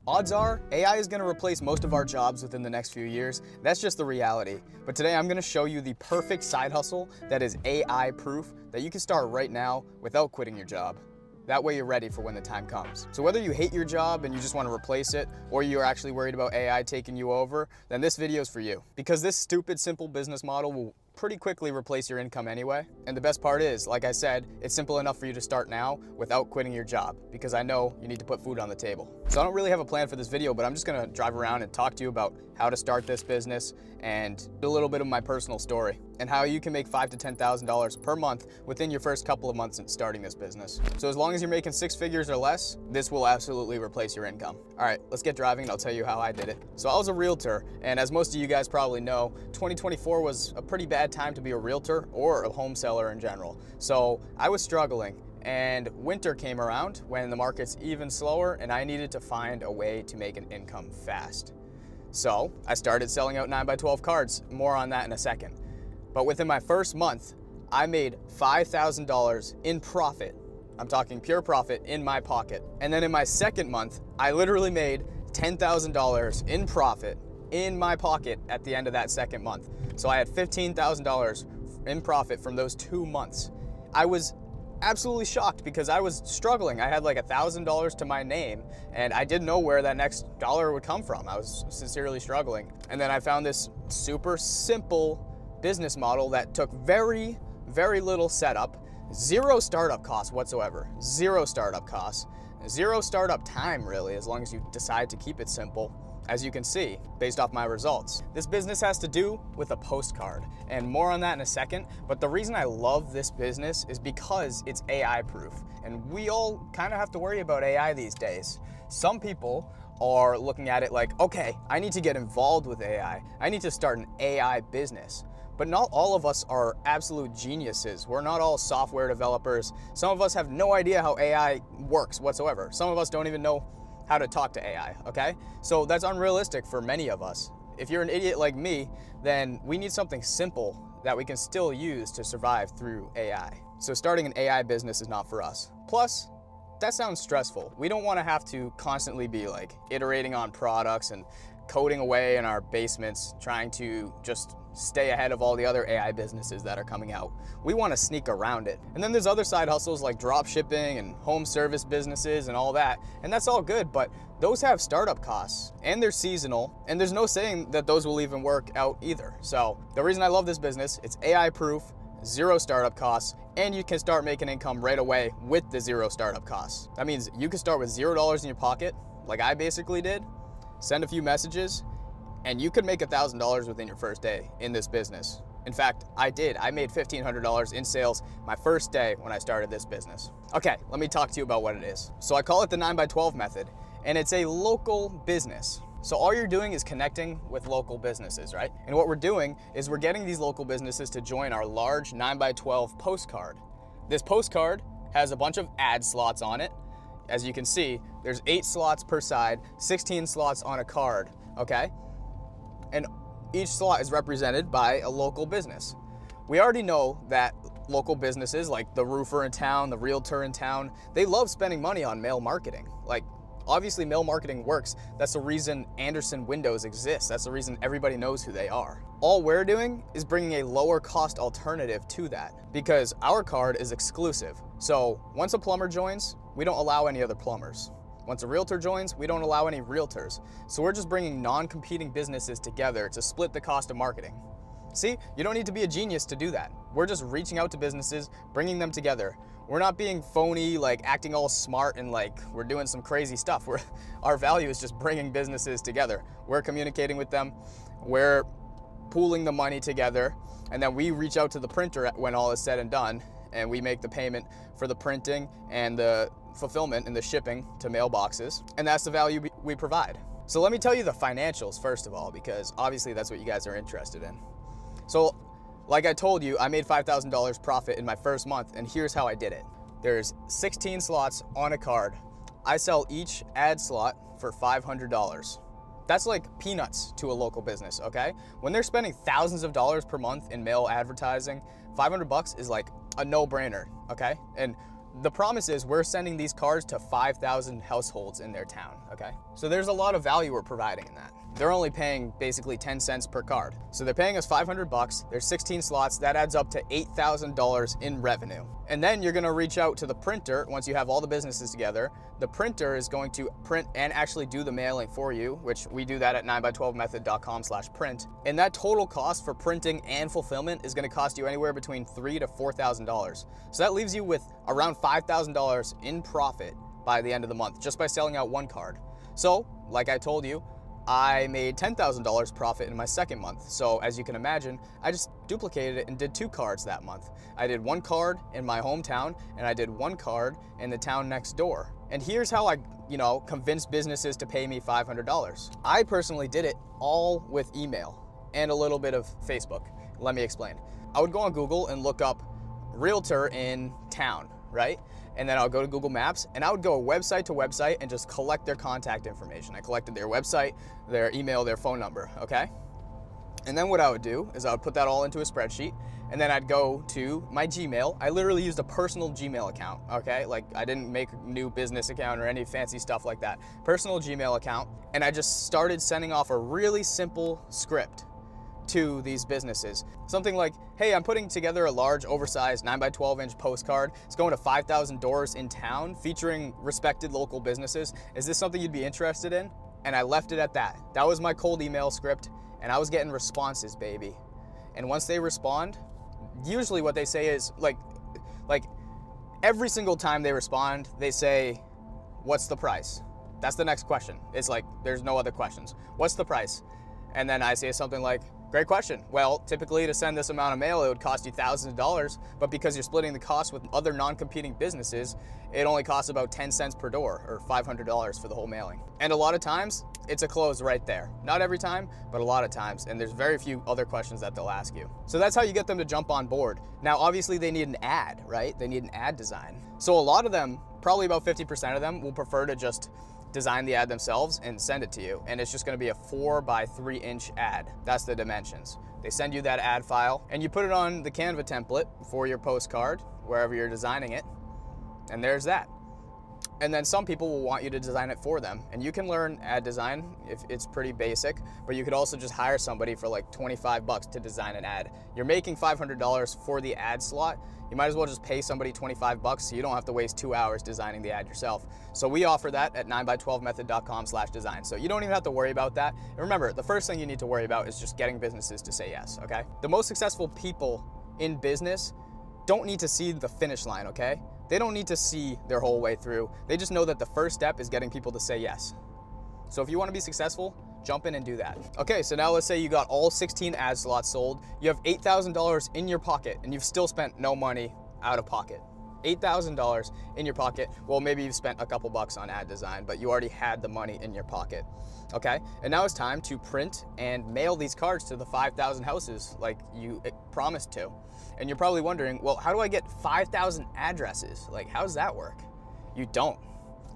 Odds are, AI is going to replace most of our jobs within the next few years. That's just the reality. But today I'm going to show you the perfect side hustle that is AI proof that you can start right now without quitting your job. That way you're ready for when the time comes. So whether you hate your job and you just want to replace it, or you're actually worried about AI taking you over, then this video is for you. Because this stupid, simple business model will pretty quickly replace your income anyway. And the best part is, like I said, it's simple enough for you to start now without quitting your job, because I know you need to put food on the table. So I don't really have a plan for this video, but I'm just gonna drive around and talk to you about how to start this business and a little bit of my personal story and how you can make $5,000 to $10,000 per month within your first couple of months in starting this business. So as long as you're making 6 figures or less, this will absolutely replace your income. All right, let's get driving and I'll tell you how I did it. So I was a realtor, and as most of you guys probably know, 2024 was a pretty bad time to be a realtor or a home seller in general. So I was struggling, and winter came around when the market's even slower and I needed to find a way to make an income fast. So I started selling out 9x12 cards. More on that in a second. But within my first month, I made $5,000 in profit. I'm talking pure profit in my pocket. And then in my second month, I literally made $10,000 in profit in my pocket at the end of that second month. So I had $15,000 in profit from those 2 months. I was absolutely shocked because I was struggling. I had like $1,000 to my name and I didn't know where that next dollar would come from. I was sincerely struggling. And then I found this super simple business model that took very, very little setup, zero startup costs whatsoever, zero startup costs, zero startup time really, as long as you decide to keep it simple. As you can see, based off my results. This business has to do with a postcard, and more on that in a second, but the reason I love this business is because it's AI proof, and we all kind of have to worry about AI these days. Some people are looking at it like, okay, I need to get involved with AI. I need to start an AI business. But not all of us are absolute geniuses. We're not all software developers. Some of us have no idea how AI works whatsoever. Some of us don't even know how to talk to AI, okay? So that's unrealistic for many of us. If you're an idiot like me, then we need something simple that we can still use to survive through AI. So starting an AI business is not for us. Plus, that sounds stressful. We don't wanna have to constantly be like iterating on products and coding away in our basements, trying to just stay ahead of all the other AI businesses that are coming out. We want to sneak around it. And then there's other side hustles like drop shipping and home service businesses and all that. And that's all good, but those have startup costs and they're seasonal, and there's no saying that those will even work out either. So the reason I love this business, it's AI proof, zero startup costs, and you can start making income right away with the zero startup costs. That means you can start with $0 in your pocket, like I basically did, send a few messages, and you could make $1,000 within your first day in this business. In fact, I did. I made $1,500 in sales my first day when I started this business. Okay, let me talk to you about what it is. So I call it the 9x12 method, and it's a local business. So all you're doing is connecting with local businesses, right? And what we're doing is we're getting these local businesses to join our large 9x12 postcard. This postcard has a bunch of ad slots on it. As you can see, there's 8 slots per side, 16 slots on a card, okay? And each slot is represented by a local business. We already know that local businesses like the roofer in town, the realtor in town, they love spending money on mail marketing. Like, obviously mail marketing works. That's the reason Anderson Windows exists. That's the reason everybody knows who they are. All we're doing is bringing a lower cost alternative to that because our card is exclusive. So once a plumber joins, we don't allow any other plumbers. Once a realtor joins, we don't allow any realtors. So we're just bringing non-competing businesses together to split the cost of marketing. See, you don't need to be a genius to do that. We're just reaching out to businesses, bringing them together. We're not being phony, like acting all smart and like we're doing some crazy stuff. Our value is just bringing businesses together. We're communicating with them. We're pooling the money together, and then we reach out to the printer when all is said and done, and we make the payment for the printing and the fulfillment and the shipping to mailboxes, and that's the value we provide. So let me tell you the financials first of all, because obviously that's what you guys are interested in. So like I told you, I made $5,000 profit in my first month, and here's how I did it. There's 16 slots on a card. I sell each ad slot for $500. That's like peanuts to a local business, okay? When they're spending thousands of dollars per month in mail advertising, $500 is like a no-brainer, okay? And The promise is we're sending these cards to 5,000 households in their town, okay? So there's a lot of value we're providing in that. They're only paying basically 10 cents per card. So they're paying us 500 bucks, there's 16 slots, that adds up to $8,000 in revenue. And then you're gonna reach out to the printer once you have all the businesses together. The printer is going to print and actually do the mailing for you, which we do that at 9by12method.com/print. And that total cost for printing and fulfillment is gonna cost you anywhere between $3,000 to $4,000. So that leaves you with around $5,000 in profit by the end of the month, just by selling out one card. So, like I told you, I made $10,000 profit in my second month. So as you can imagine, I just duplicated it and did 2 cards that month. I did 1 card in my hometown and I did 1 card in the town next door. And here's how I, convinced businesses to pay me $500. I personally did it all with email and a little bit of Facebook. Let me explain. I would go on Google and look up realtor in town, right? And then I'll go to Google Maps and I would go website to website and just collect their contact information. I collected their website, their email, their phone number, okay? And then what I would do is I would put that all into a spreadsheet and then I'd go to my Gmail. I literally used a personal Gmail account, okay? Like I didn't make a new business account or any fancy stuff like that. Personal Gmail account, and I just started sending off a really simple script to these businesses. Something like, hey, I'm putting together a large oversized 9x12-inch postcard. It's going to 5,000 doors in town featuring respected local businesses. Is this something you'd be interested in? And I left it at that. That was my cold email script and I was getting responses, baby. And once they respond, usually what they say is like every single time they respond, they say, what's the price? That's the next question. It's like, there's no other questions. What's the price? And then I say something like, great question. Well, typically to send this amount of mail, it would cost you thousands of dollars, but because you're splitting the cost with other non-competing businesses, it only costs about 10 cents per door or $500 for the whole mailing. And a lot of times, it's a close right there. Not every time, but a lot of times, and there's very few other questions that they'll ask you. So that's how you get them to jump on board. Now, obviously they need an ad, right? They need an ad design. So a lot of them, probably about 50% of them, will prefer to just design the ad themselves and send it to you. And it's just gonna be a 4x3-inch ad. That's the dimensions. They send you that ad file and you put it on the Canva template for your postcard, wherever you're designing it. And there's that. And then some people will want you to design it for them. And you can learn ad design if it's pretty basic, but you could also just hire somebody for like 25 bucks to design an ad. You're making $500 for the ad slot. You might as well just pay somebody 25 bucks so you don't have to waste 2 hours designing the ad yourself. So we offer that at 9by12method.com/design. So you don't even have to worry about that. And remember, the first thing you need to worry about is just getting businesses to say yes, okay? The most successful people in business don't need to see the finish line, okay? They don't need to see their whole way through. They just know that the first step is getting people to say yes. So if you want to be successful, jump in and do that. Okay, so now let's say you got all 16 ad slots sold. You have $8,000 in your pocket and you've still spent no money out of pocket. $8,000 in your pocket. Well, maybe you've spent a couple bucks on ad design, but you already had the money in your pocket. Okay, and now it's time to print and mail these cards to the 5,000 houses like you promised to. And you're probably wondering, well, how do I get 5,000 addresses? Like, how does that work? You don't.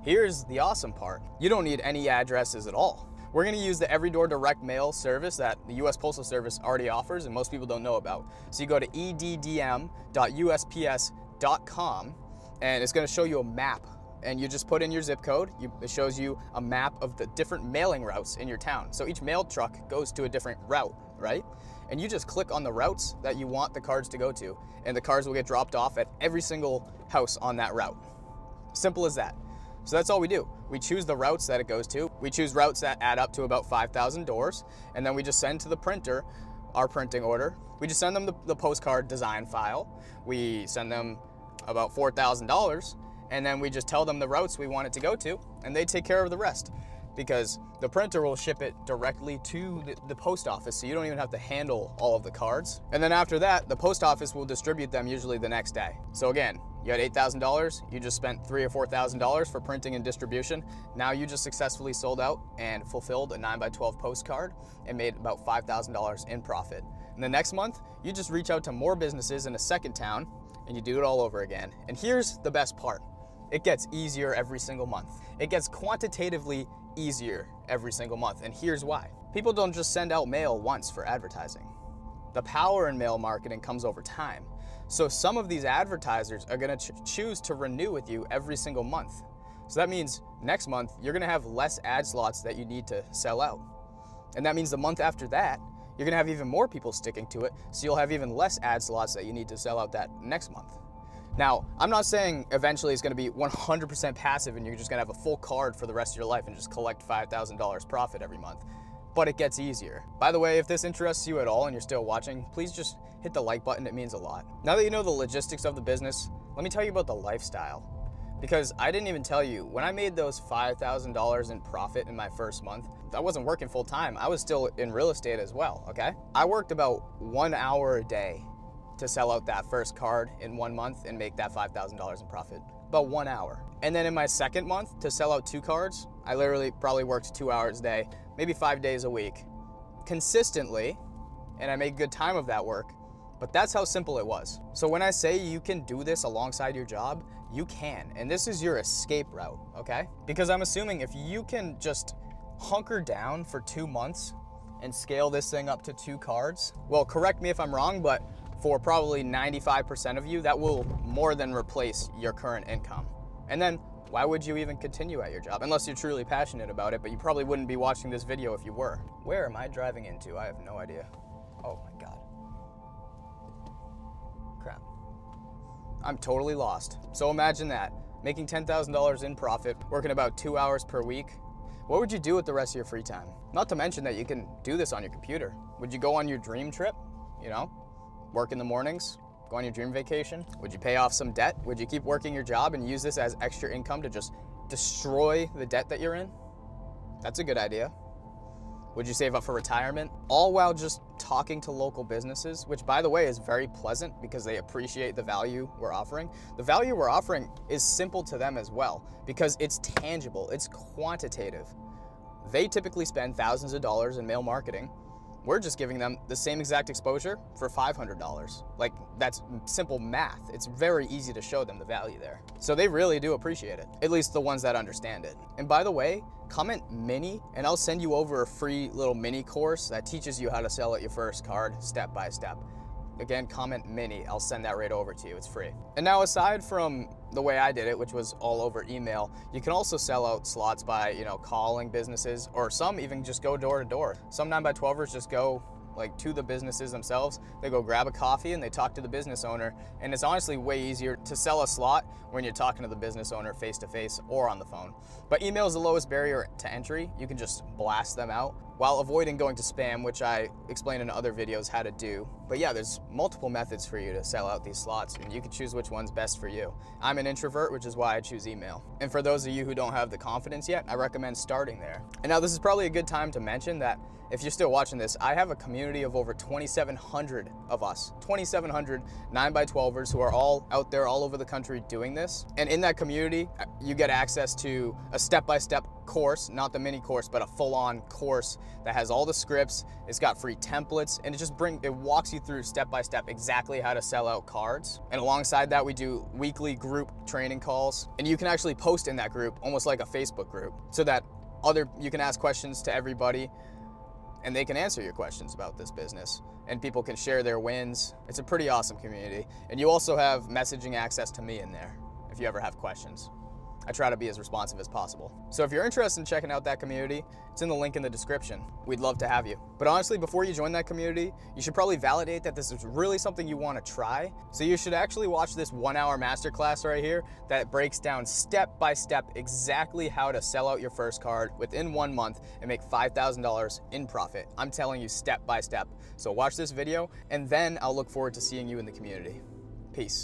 Here's the awesome part. You don't need any addresses at all. We're gonna use the Everydoor direct mail service that the US Postal Service already offers and most people don't know about. So you go to eddm.usps.com and it's gonna show you a map, and you just put in your zip code. It shows you a map of the different mailing routes in your town. So each mail truck goes to a different route, right? And you just click on the routes that you want the cards to go to, and the cards will get dropped off at every single house on that route. Simple as that. So that's all we do. We choose the routes that it goes to. We choose routes that add up to about 5,000 doors, and then we just send to the printer our printing order. We just send them the postcard design file. We send them about $4,000, and then we just tell them the routes we want it to go to, and they take care of the rest, because the printer will ship it directly to the post office, so you don't even have to handle all of the cards. And then after that, the post office will distribute them usually the next day. So again, you had $8,000, you just spent $3,000 or $4,000 for printing and distribution. Now you just successfully sold out and fulfilled a 9x12 postcard and made about $5,000 in profit. And the next month, you just reach out to more businesses in a second town and you do it all over again. And here's the best part. It gets easier every single month. It gets quantitatively easier every single month, and here's why. People don't just send out mail once for advertising. The power in mail marketing comes over time. So some of these advertisers are gonna choose to renew with you every single month. So that means next month, you're gonna have less ad slots that you need to sell out. And that means the month after that, you're gonna have even more people sticking to it, so you'll have even less ad slots that you need to sell out that next month. Now, I'm not saying eventually it's gonna be 100% passive and you're just gonna have a full card for the rest of your life and just collect $5,000 profit every month, but it gets easier. By the way, if this interests you at all and you're still watching, please just hit the like button, it means a lot. Now that you know the logistics of the business, let me tell you about the lifestyle. Because I didn't even tell you, when I made those $5,000 in profit in my first month, I wasn't working full time. I was still in real estate as well, okay? I worked about 1 hour a day to sell out that first card in 1 month and make that $5,000 in profit. About 1 hour. And then in my second month, to sell out 2 cards, I literally probably worked 2 hours a day, maybe 5 days a week, consistently, and I made good time of that work. But that's how simple it was. So when I say you can do this alongside your job, you can. And this is your escape route, okay? Because I'm assuming if you can just hunker down for 2 months and scale this thing up to 2 cards, well, correct me if I'm wrong, but for probably 95% of you, that will more than replace your current income. And then why would you even continue at your job? Unless you're truly passionate about it, but you probably wouldn't be watching this video if you were. Where am I driving into? I have no idea. Oh my God. Crap. I'm totally lost. So imagine that, making $10,000 in profit, working about 2 hours per week. What would you do with the rest of your free time? Not to mention that you can do this on your computer. Would you go on your dream trip? You know, work in the mornings, go on your dream vacation? Would you pay off some debt? Would you keep working your job and use this as extra income to just destroy the debt that you're in? That's a good idea. Would you save up for retirement? All while just talking to local businesses, which by the way is very pleasant because they appreciate the value we're offering. The value we're offering is simple to them as well because it's tangible, it's quantitative. They typically spend thousands of dollars in mail marketing. We're just giving them the same exact exposure for $500. Like, that's simple math. It's very easy to show them the value there. So they really do appreciate it, at least the ones that understand it. And by the way, comment mini and I'll send you over a free little mini course that teaches you how to sell at your first card step by step. Again, comment mini, I'll send that right over to you, it's free. And now aside from the way I did it, which was all over email, you can also sell out slots by, calling businesses, or some even just go door to door. Some 9x12ers just go like to the businesses themselves. They go grab a coffee and they talk to the business owner. And it's honestly way easier to sell a slot when you're talking to the business owner face to face or on the phone. But email is the lowest barrier to entry. You can just blast them out while avoiding going to spam, which I explained in other videos how to do. But yeah, there's multiple methods for you to sell out these slots and you can choose which one's best for you. I'm an introvert, which is why I choose email. And for those of you who don't have the confidence yet, I recommend starting there. And now this is probably a good time to mention that if you're still watching this, I have a community of over 2,700 of us, 2,700 9x12ers who are all out there all over the country doing this. And in that community, you get access to a step-by-step course, not the mini course, but a full-on course that has all the scripts. It's got free templates, and it walks you through step-by-step exactly how to sell out cards. And alongside that, we do weekly group training calls, and you can actually post in that group, almost like a Facebook group, so that you can ask questions to everybody, and they can answer your questions about this business, and people can share their wins. It's a pretty awesome community. And you also have messaging access to me in there if you ever have questions. I try to be as responsive as possible. So if you're interested in checking out that community, it's in the link in the description. We'd love to have you. But honestly, before you join that community, you should probably validate that this is really something you want to try. So you should actually watch this 1-hour masterclass right here that breaks down step by step exactly how to sell out your first card within 1 month and make $5,000 in profit. I'm telling you step by step. So watch this video and then I'll look forward to seeing you in the community. Peace.